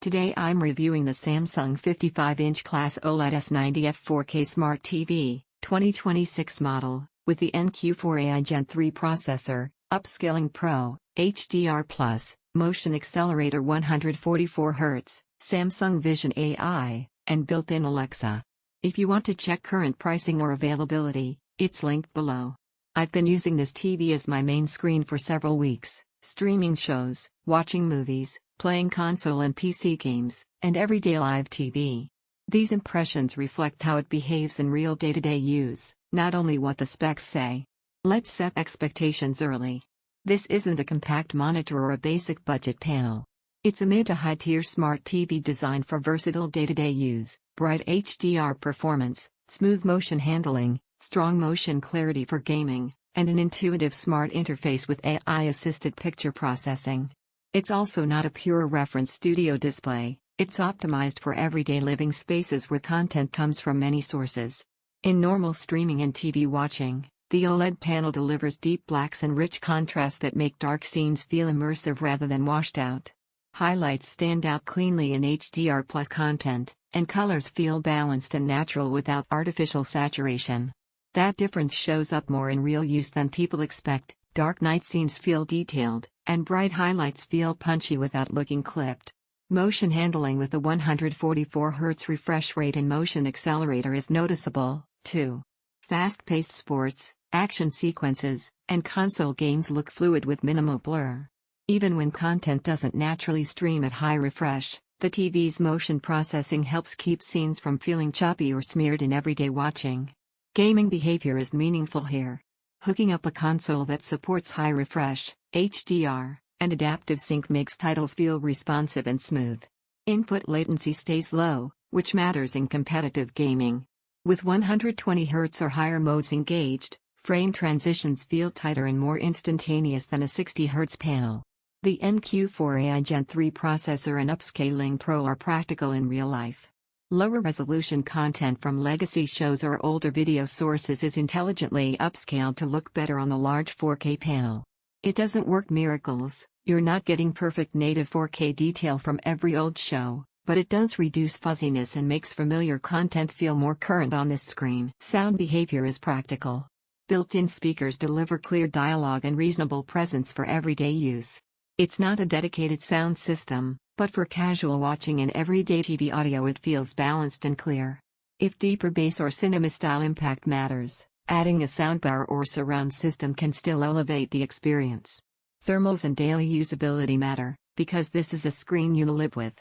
Today I'm reviewing the Samsung 55-inch Class OLED S90F 4K Smart TV, 2026 model, with the NQ4 AI Gen3 Processor, Upscaling Pro, HDR+, Motion Xcelerator 144 Hz, Samsung Vision AI, and built-in Alexa. If you want to check current pricing or availability, it's linked below. I've been using this TV as my main screen for several weeks, streaming shows, watching movies, playing console and PC games, and everyday live TV. These impressions reflect how it behaves in real day-to-day use, not only what the specs say. Let's set expectations early. This isn't a compact monitor or a basic budget panel. It's a mid to high-tier smart TV designed for versatile day-to-day use, bright HDR performance, smooth motion handling, strong motion clarity for gaming, and an intuitive smart interface with AI-assisted picture processing. It's also not a pure reference studio display, it's optimized for everyday living spaces where content comes from many sources. In normal streaming and TV watching, the OLED panel delivers deep blacks and rich contrasts that make dark scenes feel immersive rather than washed out. Highlights stand out cleanly in HDR+ content, and colors feel balanced and natural without artificial saturation. That difference shows up more in real use than people expect. Dark night scenes feel detailed, and bright highlights feel punchy without looking clipped. Motion handling with the 144 Hz refresh rate and Motion Xcelerator is noticeable, too. Fast-paced sports, action sequences, and console games look fluid with minimal blur. Even when content doesn't naturally stream at high refresh, the TV's motion processing helps keep scenes from feeling choppy or smeared in everyday watching. Gaming behavior is meaningful here. Hooking up a console that supports high refresh, HDR, and adaptive sync makes titles feel responsive and smooth. Input latency stays low, which matters in competitive gaming. With 120 Hz or higher modes engaged, frame transitions feel tighter and more instantaneous than a 60 Hz panel. The NQ4 AI Gen3 Processor and Upscaling Pro are practical in real life. Lower resolution content from legacy shows or older video sources is intelligently upscaled to look better on the large 4K panel. It doesn't work miracles, you're not getting perfect native 4K detail from every old show, but it does reduce fuzziness and makes familiar content feel more current on this screen. Sound behavior is practical. Built-in speakers deliver clear dialogue and reasonable presence for everyday use. It's not a dedicated sound system, but for casual watching and everyday TV audio it feels balanced and clear. If deeper bass or cinema-style impact matters, adding a soundbar or surround system can still elevate the experience. Thermals and daily usability matter, because this is a screen you live with.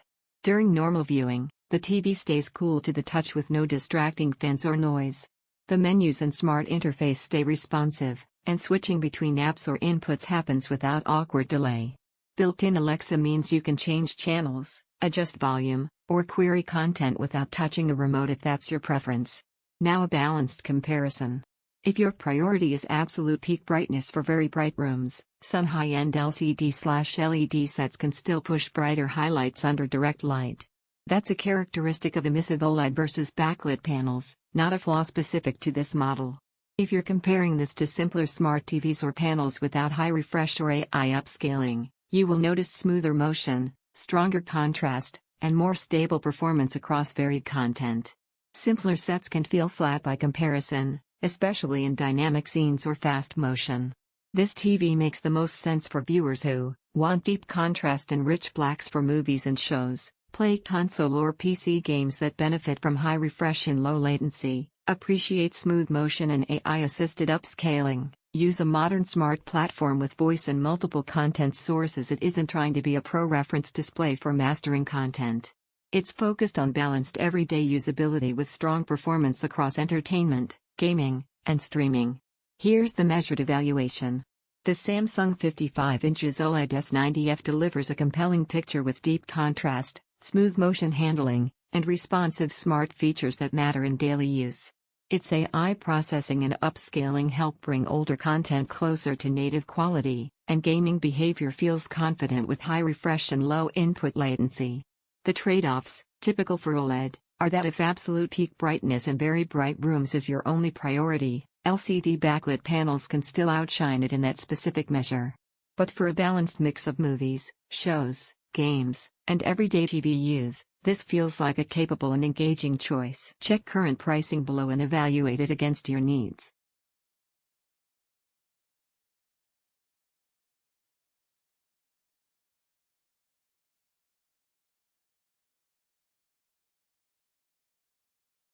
During normal viewing, the TV stays cool to the touch with no distracting fans or noise. The menus and smart interface stay responsive, and switching between apps or inputs happens without awkward delay. Built-in Alexa means you can change channels, adjust volume, or query content without touching a remote if that's your preference. Now a balanced comparison. If your priority is absolute peak brightness for very bright rooms, some high-end LCD/LED sets can still push brighter highlights under direct light. That's a characteristic of emissive OLED versus backlit panels, not a flaw specific to this model. If you're comparing this to simpler smart TVs or panels without high refresh or AI upscaling, you will notice smoother motion, stronger contrast, and more stable performance across varied content. Simpler sets can feel flat by comparison, especially in dynamic scenes or fast motion. This TV makes the most sense for viewers who want deep contrast and rich blacks for movies and shows, play console or PC games that benefit from high refresh and low latency, appreciate smooth motion and AI-assisted upscaling. Use a modern smart platform with voice and multiple content sources. It isn't trying to be a pro reference display for mastering content. It's focused on balanced everyday usability with strong performance across entertainment, gaming, and streaming. Here's the measured evaluation. The Samsung 55-inch OLED S90F delivers a compelling picture with deep contrast, smooth motion handling, and responsive smart features that matter in daily use. Its AI processing and upscaling help bring older content closer to native quality, and gaming behavior feels confident with high refresh and low input latency. The trade-offs, typical for OLED, are that if absolute peak brightness in very bright rooms is your only priority, LCD backlit panels can still outshine it in that specific measure. But for a balanced mix of movies, shows, games, and everyday TV use, this feels like a capable and engaging choice. Check current pricing below and evaluate it against your needs.